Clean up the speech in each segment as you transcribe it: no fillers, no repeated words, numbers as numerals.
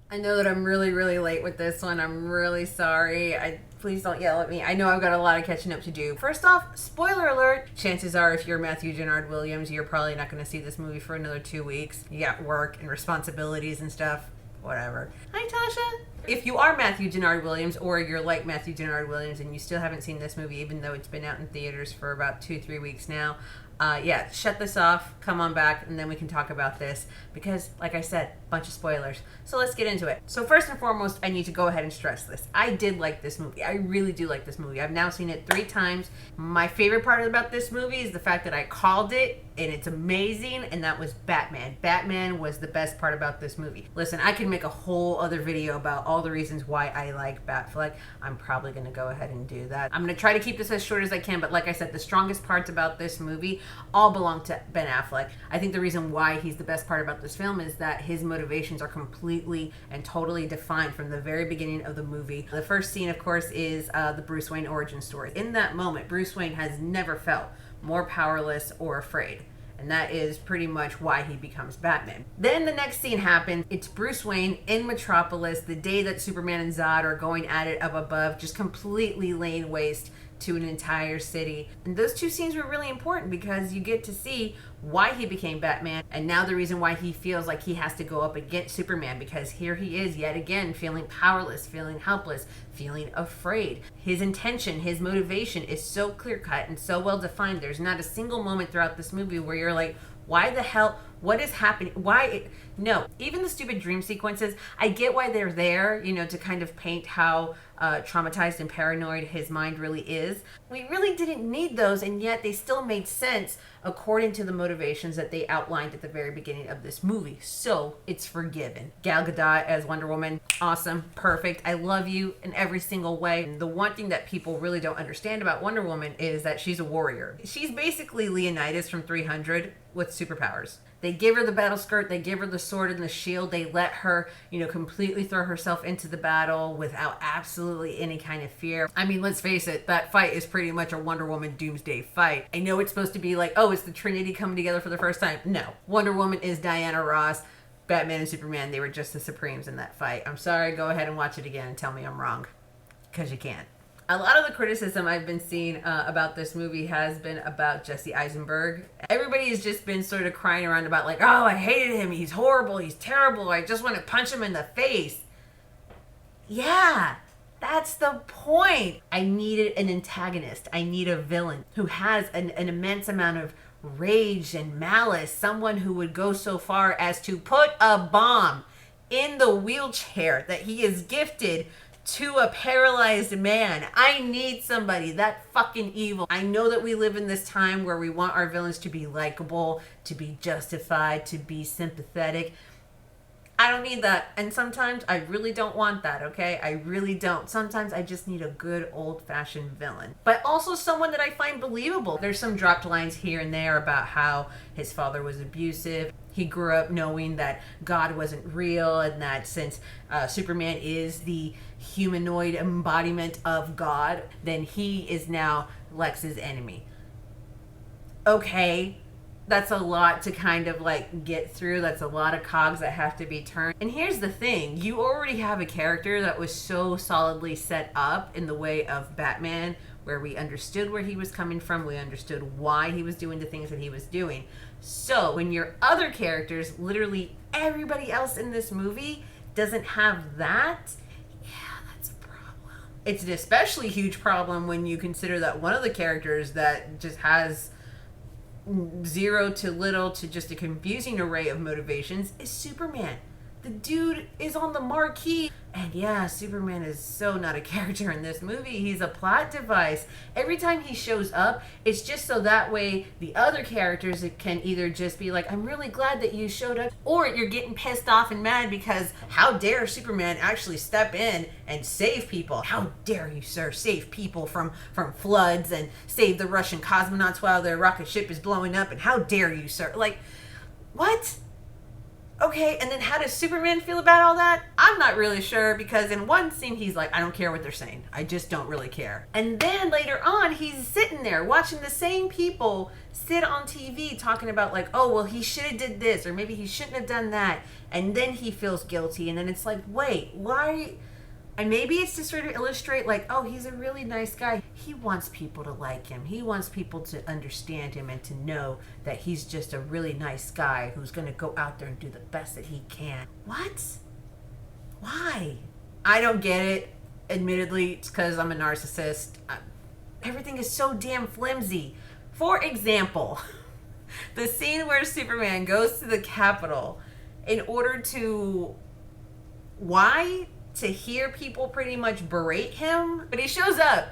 I know that I'm really, really late with this one. I'm really sorry. Please don't yell at me. I know I've got a lot of catching up to do. First off, spoiler alert. Chances are, if you're Matthew Gennard Williams, you're probably not going to see this movie for another 2 weeks. You got work and responsibilities and stuff. Whatever. Hi, Tasha. If you are Matthew Gennard Williams, or you're like Matthew Gennard Williams and you still haven't seen this movie, even though it's been out in theaters for about 2-3 weeks now, yeah, shut this off, come on back, and then we can talk about this because, like I said, bunch of spoilers. So let's get into it. So first and foremost, I need to go ahead and stress this. I did like this movie. I really do like this movie. I've now seen it 3 times. My favorite part about this movie is the fact that I called it, and it's amazing, and that was Batman. Batman was the best part about this movie. Listen, I can make a whole other video about all the reasons why I like Batfleck. I'm probably going to go ahead and do that. I'm going to try to keep this as short as I can, but like I said, the strongest parts about this movie all belong to Ben Affleck. I think the reason why he's the best part about this film is that his motivations are completely and totally defined from the very beginning of the movie. The first scene, of course, is the Bruce Wayne origin story. In that moment, Bruce Wayne has never felt more powerless or afraid. And that is pretty much why he becomes Batman. Then the next scene happens. It's Bruce Wayne in Metropolis, the day that Superman and Zod are going at it up above, just completely laying waste to an entire city. And those 2 scenes were really important because you get to see why he became Batman, and now the reason why he feels like he has to go up against Superman, because here he is yet again feeling powerless, feeling helpless, feeling afraid. His intention, his motivation is so clear-cut and so well defined. There's not a single moment throughout this movie where you're like, why the hell, what is happening? No, even the stupid dream sequences, I get why they're there, to kind of paint how traumatized and paranoid his mind really is. We really didn't need those, and yet they still made sense according to the motivations that they outlined at the very beginning of this movie. So it's forgiven. Gal Gadot as Wonder Woman, awesome, perfect. I love you in every single way. And the one thing that people really don't understand about Wonder Woman is that she's a warrior. She's basically Leonidas from 300 with superpowers. They give her the battle skirt, they give her the sword and the shield, they let her, completely throw herself into the battle without absolutely any kind of fear. I mean, let's face it, that fight is pretty much a Wonder Woman Doomsday fight. I know it's supposed to be like, oh, it's the Trinity coming together for the first time. No, Wonder Woman is Diana Ross. Batman and Superman, they were just the Supremes in that fight. I'm sorry, go ahead and watch it again and tell me I'm wrong, because you can't. A lot of the criticism I've been seeing about this movie has been about Jesse Eisenberg. Everybody has just been sort of crying around about like, oh, I hated him. He's horrible. He's terrible. I just want to punch him in the face. Yeah, that's the point. I needed an antagonist. I need a villain who has an immense amount of rage and malice. Someone who would go so far as to put a bomb in the wheelchair that he is gifted to a paralyzed man. I need somebody that fucking evil. I know that we live in this time where we want our villains to be likable, to be justified, to be sympathetic. I don't need that. And sometimes I really don't want that, okay? I really don't. Sometimes I just need a good old-fashioned villain. But also someone that I find believable. There's some dropped lines here and there about how his father was abusive. He grew up knowing that God wasn't real, and that since Superman is the humanoid embodiment of God, then he is now Lex's enemy. Okay, that's a lot to kind of like get through. That's a lot of cogs that have to be turned. And here's the thing, you already have a character that was so solidly set up in the way of Batman, where we understood where he was coming from, we understood why he was doing the things that he was doing. So when your other characters, literally everybody else in this movie, doesn't have that, yeah, that's a problem. It's an especially huge problem when you consider that one of the characters that just has zero to little to just a confusing array of motivations is Superman. The dude is on the marquee. And yeah, Superman is so not a character in this movie. He's a plot device. Every time he shows up, it's just so that way the other characters can either just be like, I'm really glad that you showed up, or you're getting pissed off and mad because how dare Superman actually step in and save people? How dare you, sir, save people from floods and save the Russian cosmonauts while their rocket ship is blowing up? And how dare you, sir? Like, what? Okay, and then how does Superman feel about all that? I I'm not really sure, because in one scene he's like, I don't care what they're saying. I just don't really care. And then later on, he's sitting there watching the same people sit on TV talking about like, oh, well, he should have did this, or maybe he shouldn't have done that. And then he feels guilty. And then it's like, wait, why? And maybe it's to sort of illustrate like, oh, he's a really nice guy. He wants people to like him. He wants people to understand him and to know that he's just a really nice guy who's going to go out there and do the best that he can. What? Why? I don't get it. Admittedly, it's because I'm a narcissist. Everything is so damn flimsy. For example, the scene where Superman goes to the Capitol in order to... Why? To hear people pretty much berate him. But he shows up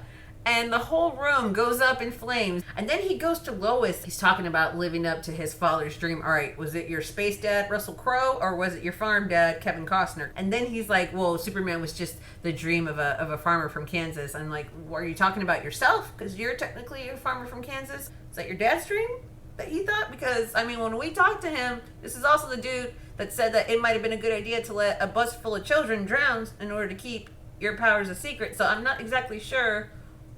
and the whole room goes up in flames. And then he goes to Lois. He's talking about living up to his father's dream. All right, was it your space dad, Russell Crowe, or was it your farm dad, Kevin Costner? And then he's like, well, Superman was just the dream of a farmer from Kansas. I'm like, well, are you talking about yourself? Because you're technically a farmer from Kansas. Is that your dad's dream that he thought? Because, I mean, when we talked to him, this is also the dude that said that it might have been a good idea to let a bus full of children drown in order to keep your powers a secret. So I'm not exactly sure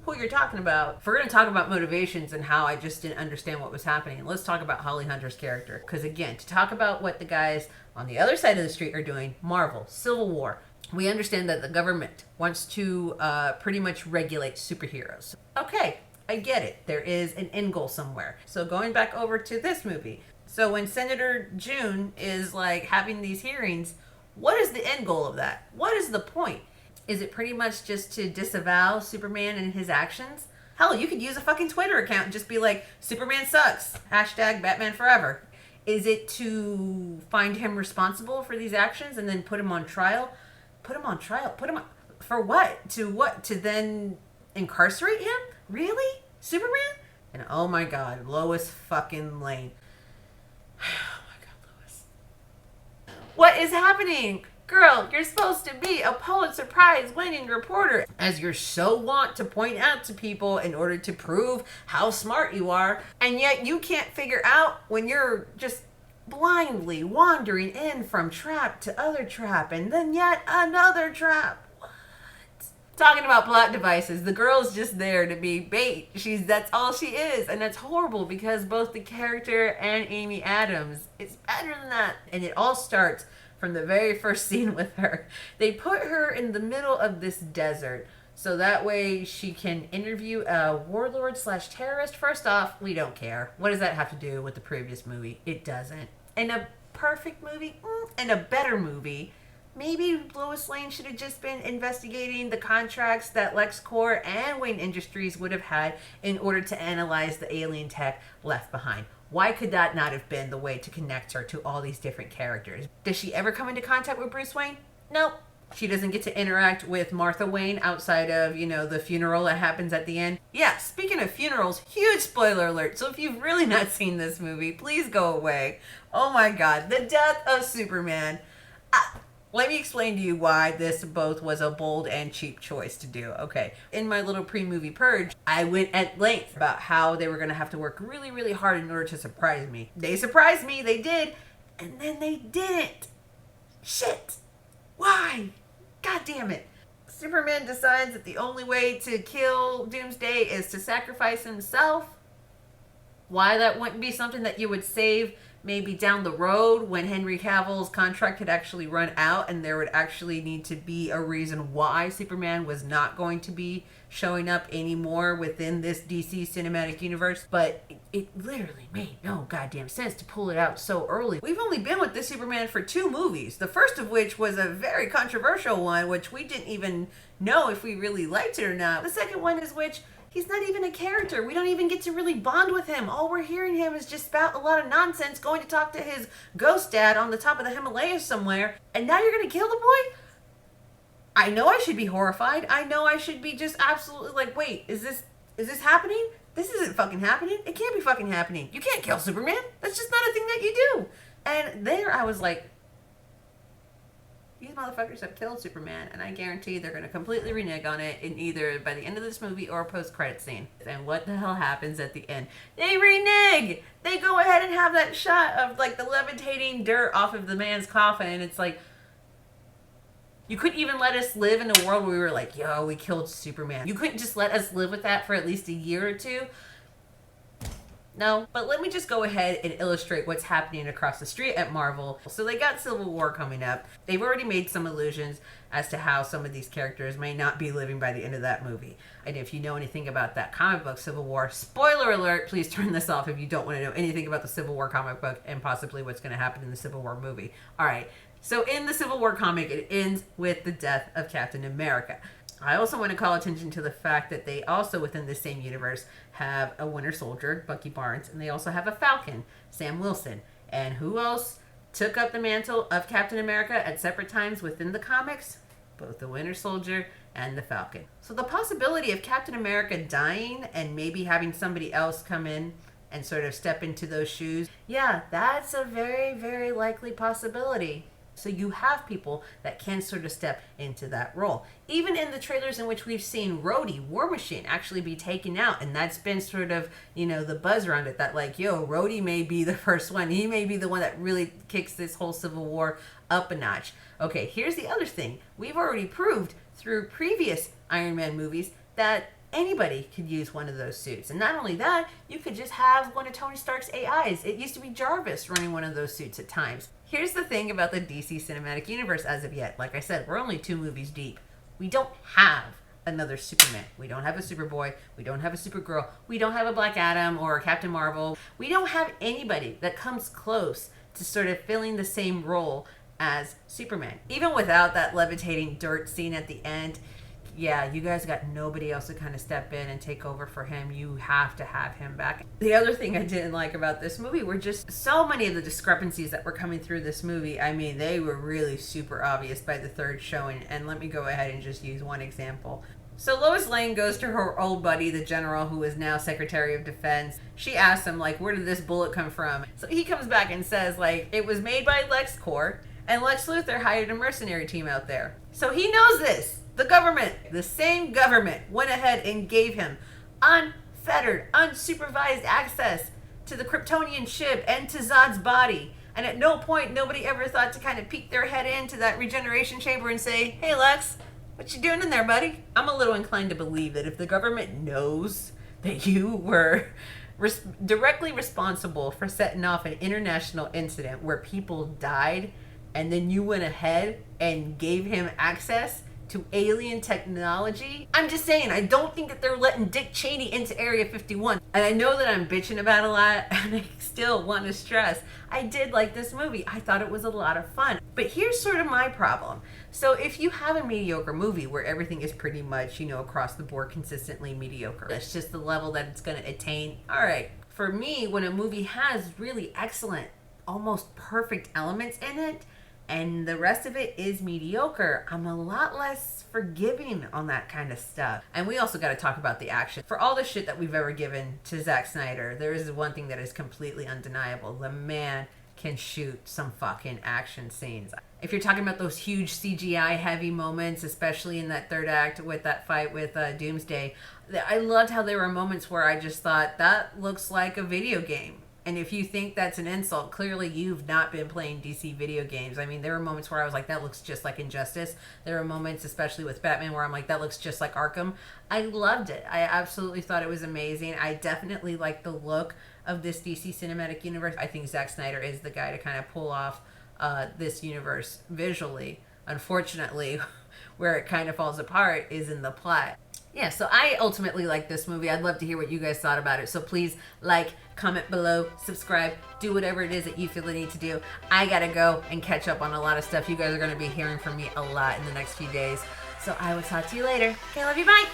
who you're talking about. If we're going to talk about motivations and how I just didn't understand what was happening, let's talk about Holly Hunter's character. Because again, to talk about what the guys on the other side of the street are doing, Marvel, Civil War, we understand that the government wants to pretty much regulate superheroes. Okay, I get it. There is an end goal somewhere. So going back over to this movie, so when Senator June is like having these hearings, what is the end goal of that? What is the point? Is it pretty much just to disavow Superman and his actions? Hell, you could use a fucking Twitter account and just be like, Superman sucks. Hashtag Batman Forever. Is it to find him responsible for these actions and then put him on trial? Put him on trial? Put him on... For what? To what? To then incarcerate him? Really? Superman? And oh my god, Lois fucking Lane. Oh my god, Lois. What is happening? Girl, you're supposed to be a Pulitzer Prize winning reporter, as you're so wont to point out to people in order to prove how smart you are, and yet you can't figure out when you're just blindly wandering in from trap to other trap and then yet another trap. Talking about plot devices, the girl's just there to be bait. That's all she is, and that's horrible because both the character and Amy Adams is better than that. And it all starts from the very first scene with her. They put her in the middle of this desert so that way she can interview a warlord / terrorist. First off, we don't care. What does that have to do with the previous movie? It doesn't. In a perfect movie, in a better movie, maybe Lois Lane should have just been investigating the contracts that LexCorp and Wayne Industries would have had in order to analyze the alien tech left behind. Why could that not have been the way to connect her to all these different characters? Does she ever come into contact with Bruce Wayne? Nope. She doesn't get to interact with Martha Wayne outside of, the funeral that happens at the end. Yeah, speaking of funerals, huge spoiler alert. So if you've really not seen this movie, please go away. Oh my god, the death of Superman. Let me explain to you why this both was a bold and cheap choice to do. Okay, in my little pre-movie purge, I went at length about how they were going to have to work really, really hard in order to surprise me. They surprised me, they did, and then they didn't. Shit. Why? God damn it. Superman decides that the only way to kill Doomsday is to sacrifice himself. Why that wouldn't be something that you would save maybe down the road when Henry Cavill's contract had actually run out and there would actually need to be a reason why Superman was not going to be showing up anymore within this DC cinematic universe. But it literally made no goddamn sense to pull it out so early. We've only been with this Superman for 2 movies, the first of which was a very controversial one, which we didn't even know if we really liked it or not. The second one is which he's not even a character. We don't even get to really bond with him. All we're hearing him is just spout a lot of nonsense, going to talk to his ghost dad on the top of the Himalayas somewhere. And now you're going to kill the boy? I know I should be horrified. I know I should be just absolutely like, wait, is this happening? This isn't fucking happening. It can't be fucking happening. You can't kill Superman. That's just not a thing that you do. And there I was like, these motherfuckers have killed Superman, and I guarantee they're going to completely renege on it in either by the end of this movie or a post-credit scene. And what the hell happens at the end? They renege! They go ahead and have that shot of, like, the levitating dirt off of the man's coffin, and it's like, You couldn't even let us live in a world where we were like, yo, we killed Superman. You couldn't just let us live with that for at least a year or two. No, but let me just go ahead and illustrate what's happening across the street at Marvel. So they got Civil War coming up. They've already made some allusions as to how some of these characters may not be living by the end of that movie. And if you know anything about that comic book, Civil War, spoiler alert, please turn this off if you don't want to know anything about the Civil War comic book and possibly what's going to happen in the Civil War movie. All right, so in the Civil War comic, it ends with the death of Captain America. I also want to call attention to the fact that they also, within the same universe, have a Winter Soldier, Bucky Barnes, and they also have a Falcon, Sam Wilson. And who else took up the mantle of Captain America at separate times within the comics? Both the Winter Soldier and the Falcon. So the possibility of Captain America dying and maybe having somebody else come in and sort of step into those shoes, yeah, that's a very, very likely possibility. So you have people that can sort of step into that role. Even in the trailers in which we've seen Rhodey, War Machine, actually be taken out. And that's been sort of, the buzz around it that like, yo, Rhodey may be the first one. He may be the one that really kicks this whole Civil War up a notch. Okay, here's the other thing. We've already proved through previous Iron Man movies that anybody could use one of those suits. And not only that, you could just have one of Tony Stark's AIs. It used to be Jarvis running one of those suits at times. Here's the thing about the DC Cinematic Universe as of yet. Like I said, we're only 2 movies deep. We don't have another Superman. We don't have a Superboy. We don't have a Supergirl. We don't have a Black Adam or a Captain Marvel. We don't have anybody that comes close to sort of filling the same role as Superman. Even without that levitating dirt scene at the end, yeah, you guys got nobody else to kind of step in and take over for him. You have to have him back. The other thing I didn't like about this movie were just so many of the discrepancies that were coming through this movie. I mean, they were really super obvious by the third showing. And let me go ahead and just use one example. So Lois Lane goes to her old buddy, the general, who is now Secretary of Defense. She asks him, like, where did this bullet come from? So he comes back and says, like, it was made by LexCorp, and Lex Luthor hired a mercenary team out there. So he knows this. The government, the same government, went ahead and gave him unfettered, unsupervised access to the Kryptonian ship and to Zod's body. And at no point, nobody ever thought to kind of peek their head into that regeneration chamber and say, hey, Lex, what you doing in there, buddy? I'm a little inclined to believe that if the government knows that you were directly responsible for setting off an international incident where people died, and then you went ahead and gave him access to alien technology. I'm just saying, I don't think that they're letting Dick Cheney into Area 51. And I know that I'm bitching about a lot, and I still want to stress, I did like this movie. I thought it was a lot of fun. But here's sort of my problem. So if you have a mediocre movie where everything is pretty much, across the board consistently mediocre, that's just the level that it's going to attain. All right. For me, when a movie has really excellent, almost perfect elements in it, and the rest of it is mediocre, I'm a lot less forgiving on that kind of stuff. And we also got to talk about the action. For all the shit that we've ever given to Zack Snyder, there is one thing that is completely undeniable. The man can shoot some fucking action scenes. If you're talking about those huge CGI heavy moments, especially in that third act with that fight with Doomsday, I loved how there were moments where I just thought, that looks like a video game. And if you think that's an insult, clearly you've not been playing DC video games. I mean, there were moments where I was like, that looks just like Injustice. There were moments, especially with Batman, where I'm like, that looks just like Arkham. I loved it. I absolutely thought it was amazing. I definitely like the look of this DC Cinematic Universe. I think Zack Snyder is the guy to kind of pull off this universe visually. Unfortunately, where it kind of falls apart is in the plot. Yeah, so I ultimately like this movie. I'd love to hear what you guys thought about it. So please like, comment below, subscribe, do whatever it is that you feel the need to do. I gotta go and catch up on a lot of stuff. You guys are gonna be hearing from me a lot in the next few days. So I will talk to you later. Okay, love you, bye.